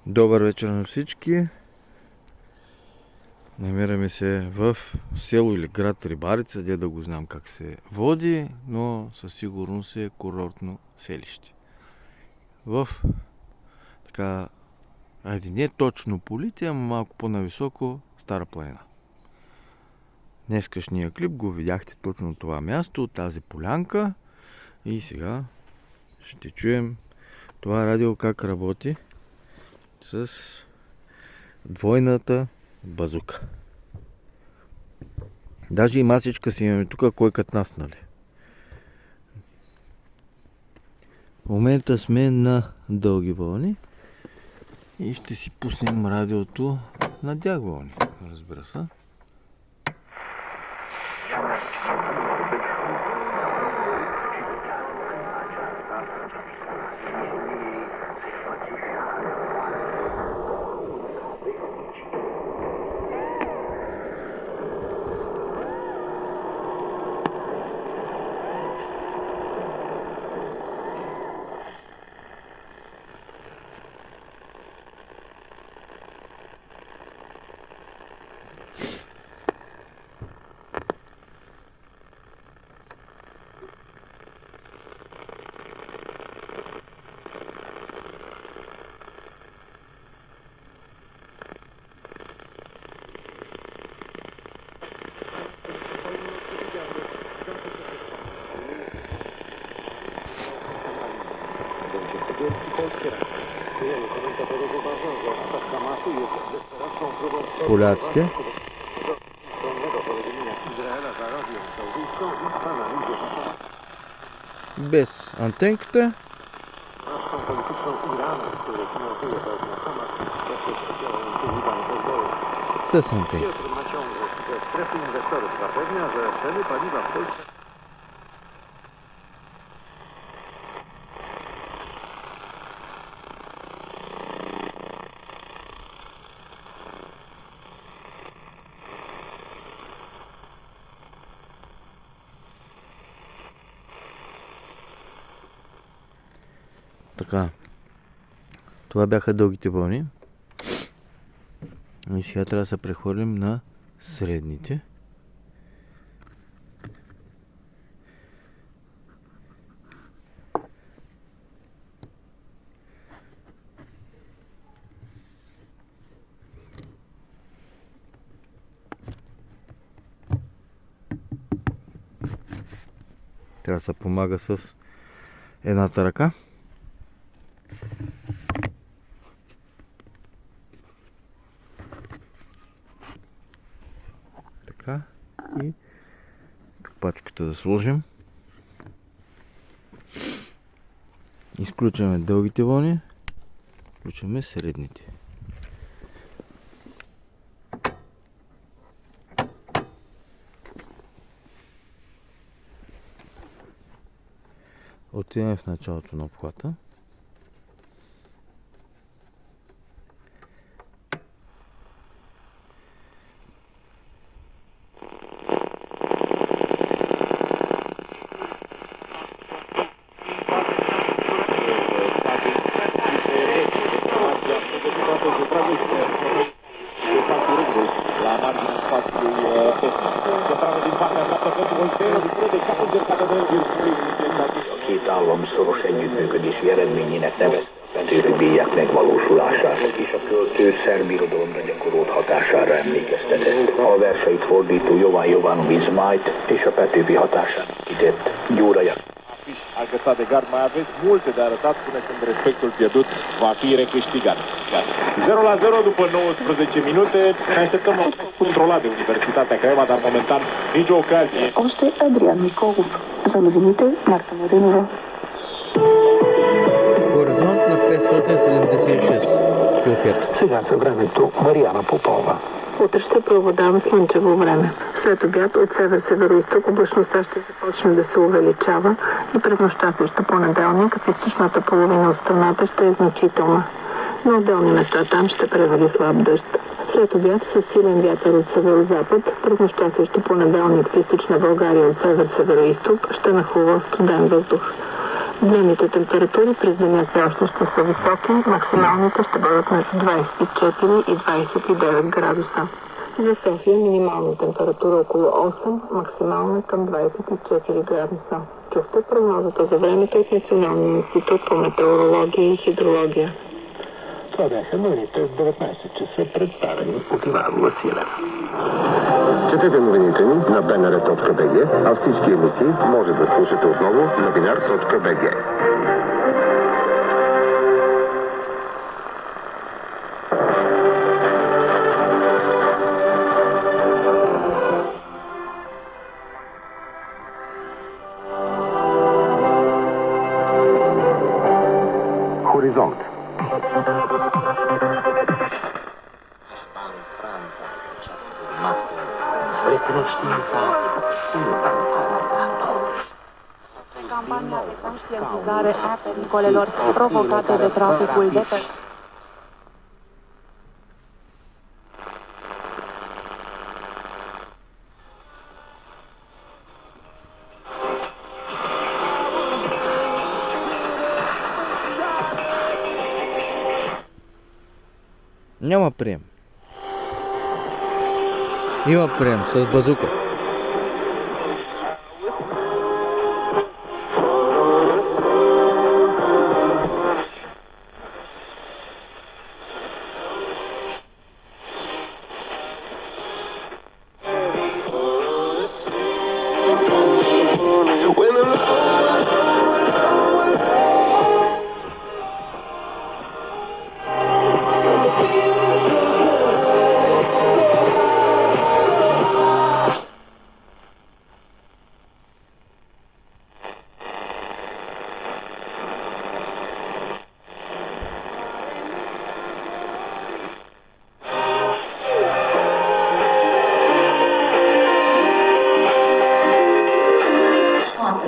Добър вечер на всички. Намираме се в село или град Рибарица, де да го знам как се води, но със сигурност е курортно селище. В така, не точно полите, ама малко по-нависоко Стара планина. Днескашния клип го видяхте точно това място, тази полянка, и сега ще чуем това радио как работи с двойната базука. Даже и масичка си имаме тук, кой като нас, нали? В момента сме на дълги вълни и ще си пуснем радиото на дяг вълни, разбира се. Поляците. Без антенката. С антенката. Така, това бяха дългите вълни и сега трябва да се прехвърлим на средните. Трябва да се помага с едната ръка. Така, и капачката да сложим. Изключваме дългите вълни, включваме средните. Отиваме в началото на обхвата. Két állam szoros együttműködési eredményének nevezte petőröbbiek megvalósulását, és a költő szerb irodalomra gyakorolt hatására emlékeztetett. A verseit fordító Jovan Jovanović Zmajt és a Petőfi hatására kitett Gyura Jakab. A găsat de gard, mai aveți multe de arătat până când respectul pierdut va fi recâștigat. 0-0 după 19 minute, ne așteptăm la un controlat de Universitatea Craiova, dar momentan nicio ocazie. Още Адриан Николов. За новините Марта Младенова. Хоризонт на 576 килохерца. Сега за времето Мариана Попова. Утре ще преобладава слънчево време. След обяд от север-североизток облачността ще започне да се увеличава и през нощта срещу понеделник в източната половина от страната ще е значителна. На отделни места там ще превали слаб дъжд. След обяд с силен вятър от северо-запад, през нощта срещу понеделник в източна България от север-североизток ще нахлува студен въздух. Дневните температури през деня все още ще са високи, максималните ще бъдат между 24 и 29 градуса. За София минимална температура около 8, максимална към 24 градуса. Чухте прогнозата за времето от Националния институт по метеорология и хидрология. Това бяха новините в 19 часа, представени от Иван Василев. Четете новините ни на bnr.bg, а всички емисии може да слушате отново на binar.bg. Хоризонт. Campania de conștientizare a pericolelor provocate de traficul de persoane. Няма прием. Има прием с базука.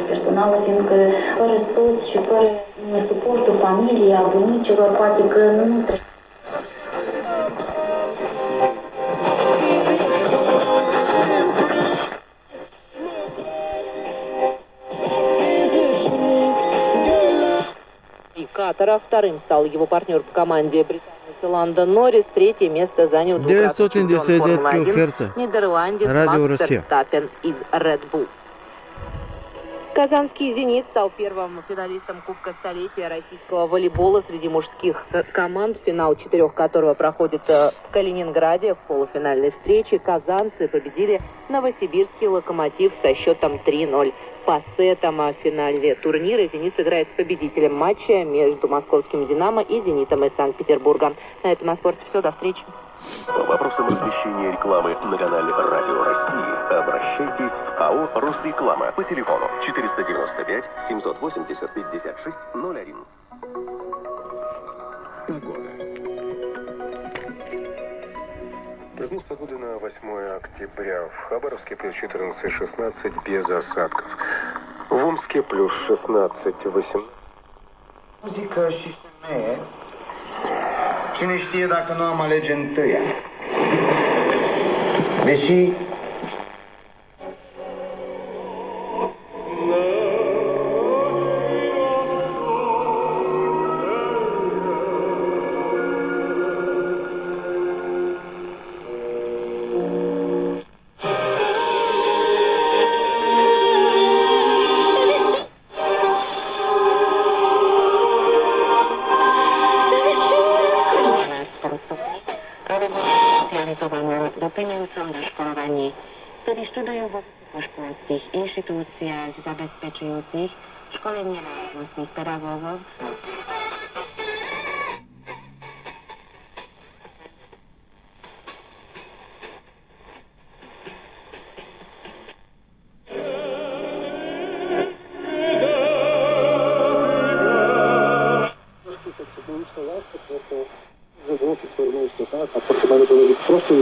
Personală, fiindcă fără soț și fără suportul familiei, a bunicilor, poate că nu trebuie. Катара. Вторым стал его партнер по команде британец Ландо Норрис. Третье место занял 999 килогерца. нидерландец Радио Макс Россия. Ферстаппен из Red Bull. Казанский «Зенит» стал первым финалистом Кубка столетия российского волейбола среди мужских команд, финал 4 которого проходит в Калининграде. В полуфинальной встрече казанцы победили новосибирский «Локомотив» со счетом 3-0. По сетам в финале турнира «Зенит» сыграет с победителем матча между московским «Динамо» и «Зенитом» из Санкт-Петербурга. На этом о спорте все. До встречи. По вопросам размещения рекламы на канале Радио России обращайтесь в АО «Росреклама» по телефону 495 780 56 01. Прогноз погоды на 8 октября. В Хабаровске плюс 14-16 без осадков. В Омске плюс 16-18. Muzică și femeie. Cine știe dacă nu am alege întâia. Deși Dopełniającą do szkolowani. Studiują w szkolskich instytucjach zabezpieczających szkolenie własnych pedagogów. А поки мене було просто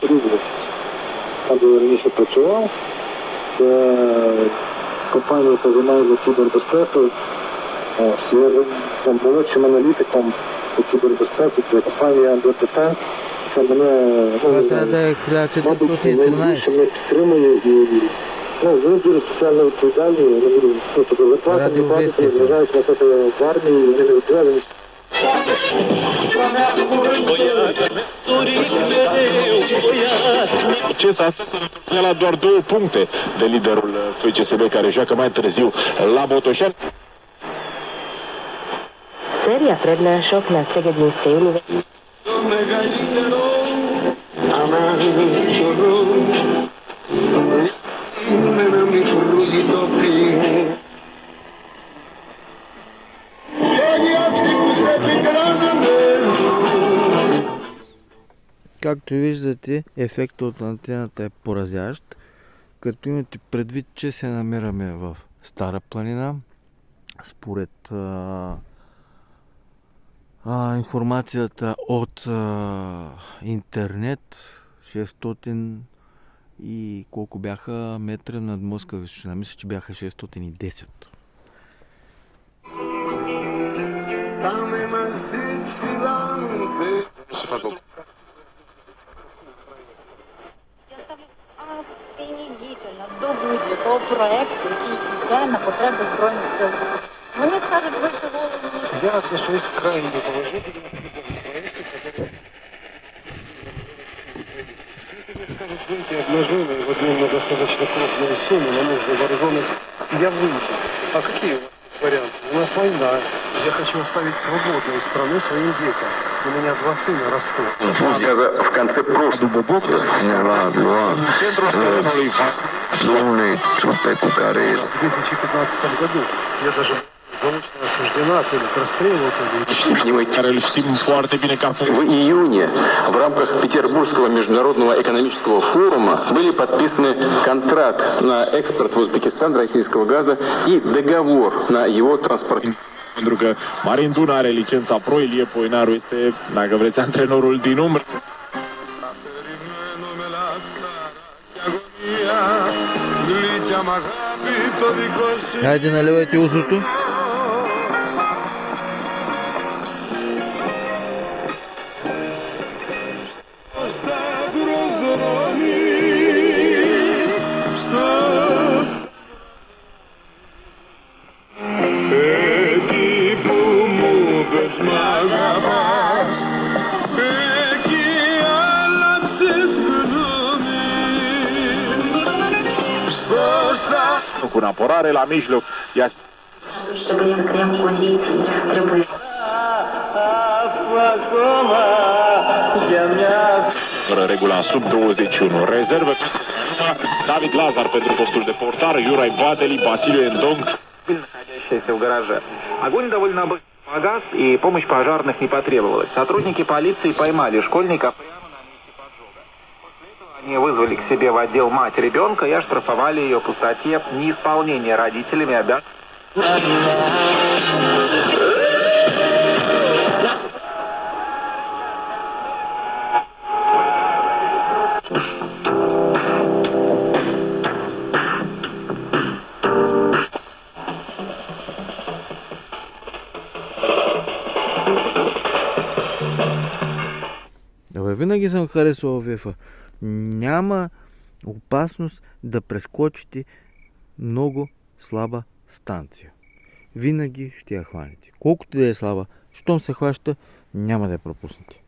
різниця. Там, де я раніше працював, це компанія, яка займається кібербезпекою. Я там молодшим аналітиком по кібербезпеці, це компанія Under Defense. Це мене, Това трябва да е мабуть, найбільше 1413. мене підтримує і Винаги социална відповідальність, виплати приближають на себе в армії, і не відповідальні. Acesta a la doar 2 puncte de liderul FCSB care joacă mai târziu la Botoșani. Séria prednášok na Szegedinskej univerzite. Както виждате, ефектът от антената е поразящ, като имате предвид, че се намираме в Стара планина. Според информацията от интернет, 600 и колко бяха метра над морска височина. Мисля, че бяха 610. Принудительно до будь-якого проекту, який йде на потреби Збройних сил. Вони скажуть, ви головні. Я отношусь крайне положительно к любому проекту, который... Если мне скажут, выйти обнаженные в обмен достаточно крупную сумму на нужды вооруженных, я выйду. А какие у вас варианты? У нас война. Я хочу оставить свободную страну своим детям. У меня 2 сына растут. В конце прошлого года В 2015 году я даже заочно осуждена, то ли расстреливал, то ли... В июне в рамках Петербургского международного экономического форума были подписаны контракт на экспорт в Узбекистан российского газа и договор на его транспортирование. Pentru că Marin Duna are licența pro, Ilie Poinaru este, dacă vreți, antrenorul din umbră. Хайде, наливайте узото. Cu un apărare la mijloc. Чтобы не крем кондиции, требует. Regula sub 21. Rezervă David Lazar pentru postul de portar, Юрай Бадели, Василий Эндонг. Находящаяся в гараже. Огонь довольно быстро погас, и помощь пожарных не потребовалась. Сотрудники полиции поймали школьника прямо на месте поджога. После этого они вызвали к себе в отдел мать ребенка и оштрафовали ее по статье неисполнения родителями обязанностей. Винаги съм харесвал ВЕФа. Няма опасност да прескочите много слаба станция. Винаги ще я хванете. Колкото да е слаба, щом се хваща, няма да я пропуснете.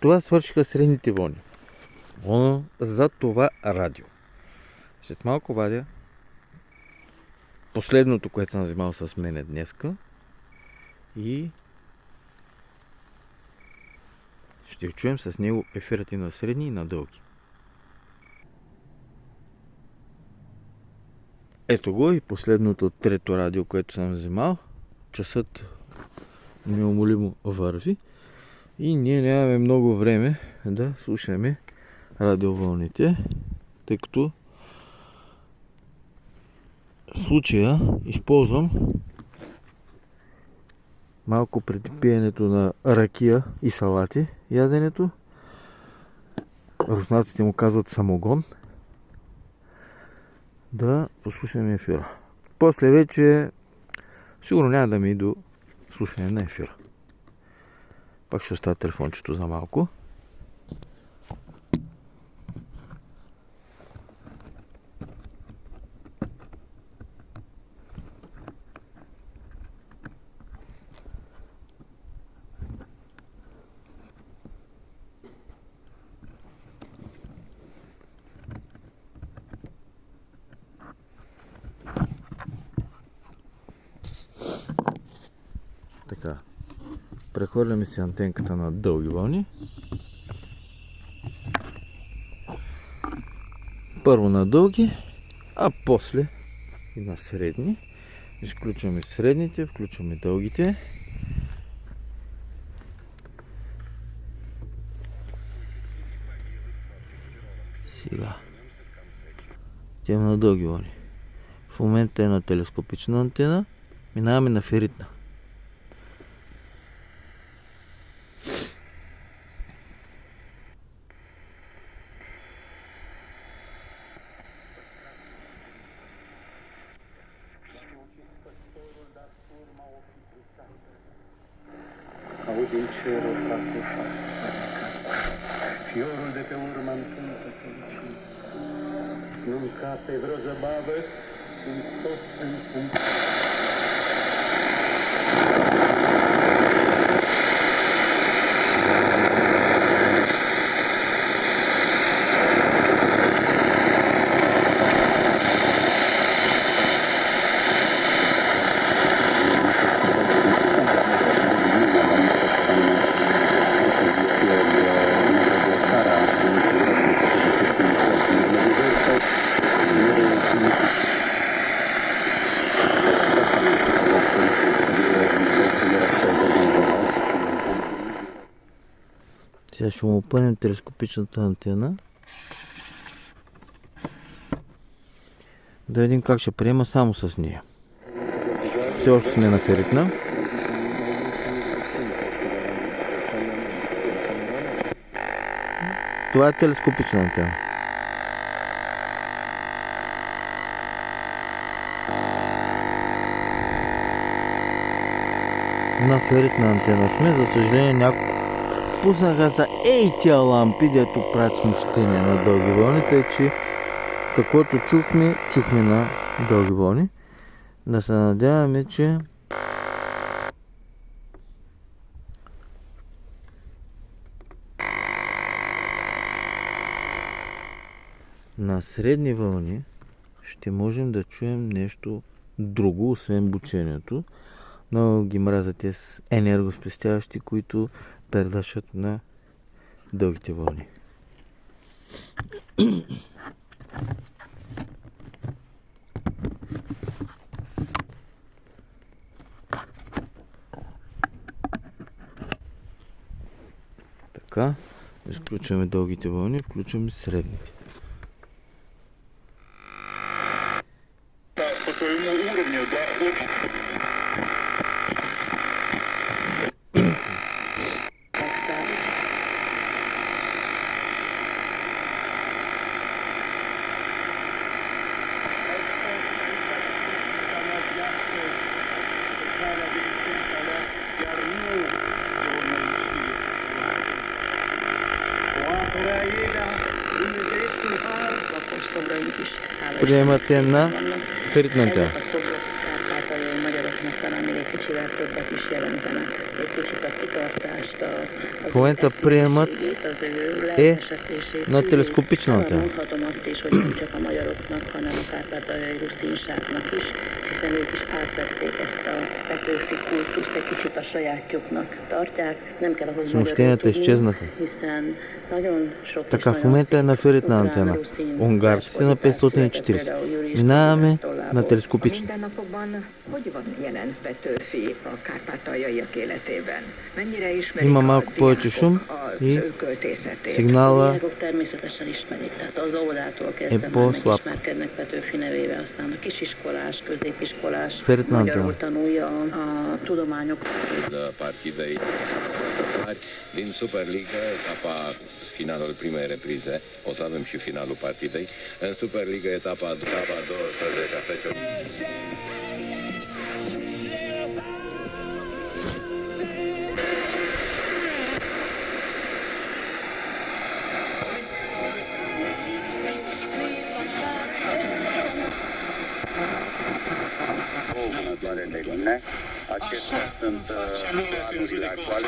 Това свършиха средните вълни. Но за това радио. След малко вадя последното, което съм взимал с мене днеска и ще чуем с него ефирът и на средни и на дълги. Ето го и последното трето радио, което съм взимал. Часът неумолимо върви. И ние нямаме много време да слушаме радиовълните, тъй като в случая използвам малко преди пиенето на ракия и салати, яденето. Руснаците му казват самогон. Да послушаме ефира. После вече сигурно няма да ми до слушане на ефира. Пак ще оставя телефончето за малко. Така. Прехвърляме си антенката на дълги вълни. Първо на дълги, а после и на средни. Изключваме средните, включваме дългите. Сега. Тема на дълги вълни. В момента е на телескопична антена. Минаваме на феритна. Auzim cerul fracușat, fiorul de pe urmă în cântă fericit. Nu-mi cape vreo zăbavă, sunt tot în punct. Сега ще му опънем телескопичната антена. Да видим как ще приема само с нея. Все още сме на феритна. Това е телескопична антена. На феритна антена сме, за съжаление пуснаха са тия лампи, дето правят смущение на дълги вълни, тъй че каквото чухме на дълги вълни. Да се надяваме, че на средни вълни ще можем да чуем нещо друго, освен бучението. Много ги мразят тези енергоспестяващи, които пердашат на дългите вълни. Така, изключваме дългите вълни, включваме средните. По своему уровню, да, очень. Приемате на феритна антена. В момента приемат е на телескопична антена. Смущенията изчезнаха. Така, в момента е на феритна антена. Унгарците на 540. Минаваме на телескопично. Има малко повече шум и сигнала е по-слаб. Сферът на антена. Din Superliga, etapa finalul primei reprize, o să avem și finalul partidei. În Superliga, etapa 12 a fecior. Acestea sunt planurile actuale.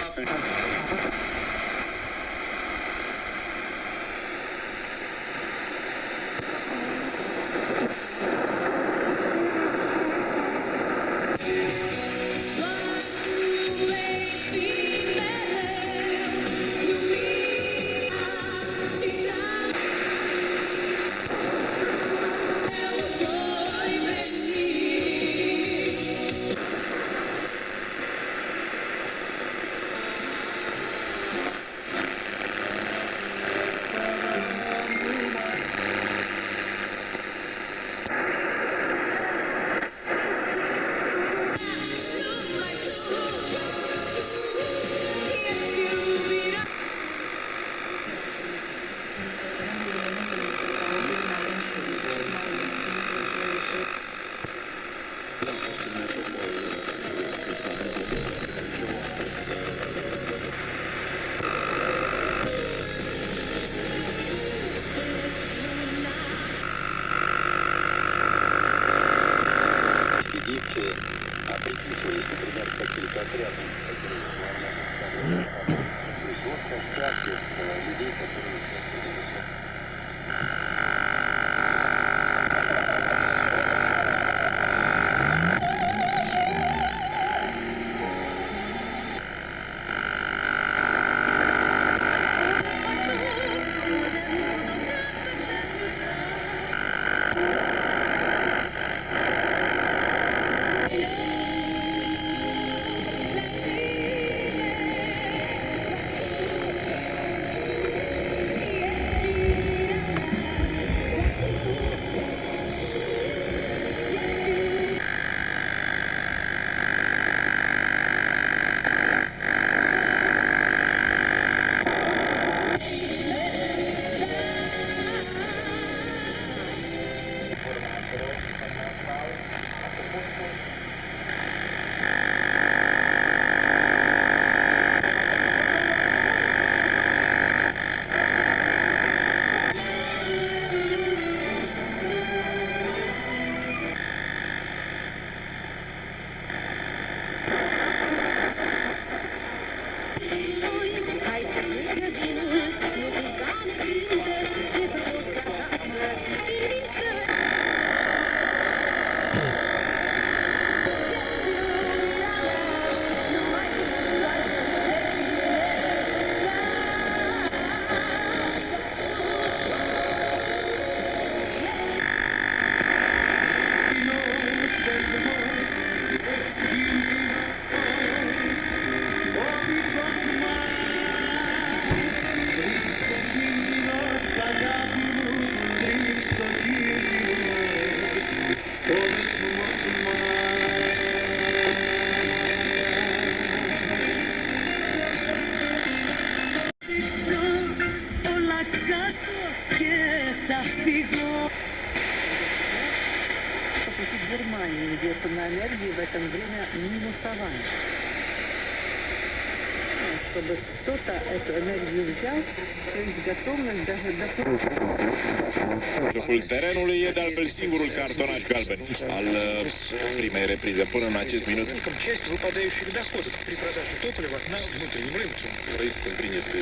Германии, где цена энергии в этом время минусовая. Чтобы кто-то эту энергию взял, то есть готовность даже до... Jocul terenului e de altfel singurul cartonaș galben al primei reprize până în acest minut. Часть выпадающих доходов при продаже топлива на внутреннем рынке. Правительством приняты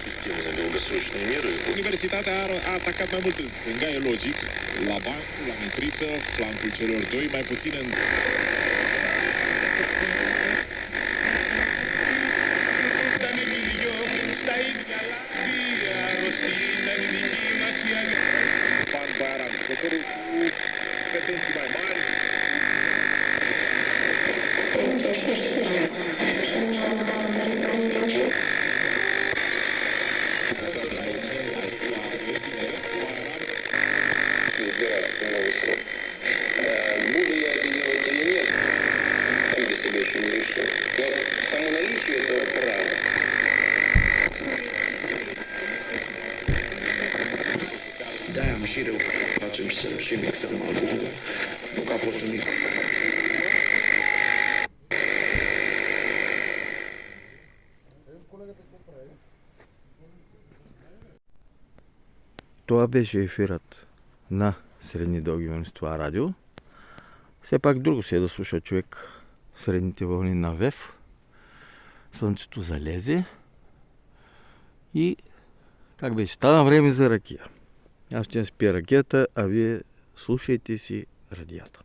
системные долгосрочные меры. Universitatea a atacat mai mult în gaie logic, la banc, la mitriță, flancul celor doi, mai puțin în... Barbara, jucătorul cu pretenții mai mari. și reușit să facem și mixăm albumul. Nu că a fost un mix. Това беше ефирът на Средни дълги вълни с това радио. Все пак друго си е да слуша човек средните вълни на ВЕФ. Слънцето залезе и как беше, стана време за ракия. Аз ще спя ракията, а вие слушайте си радията.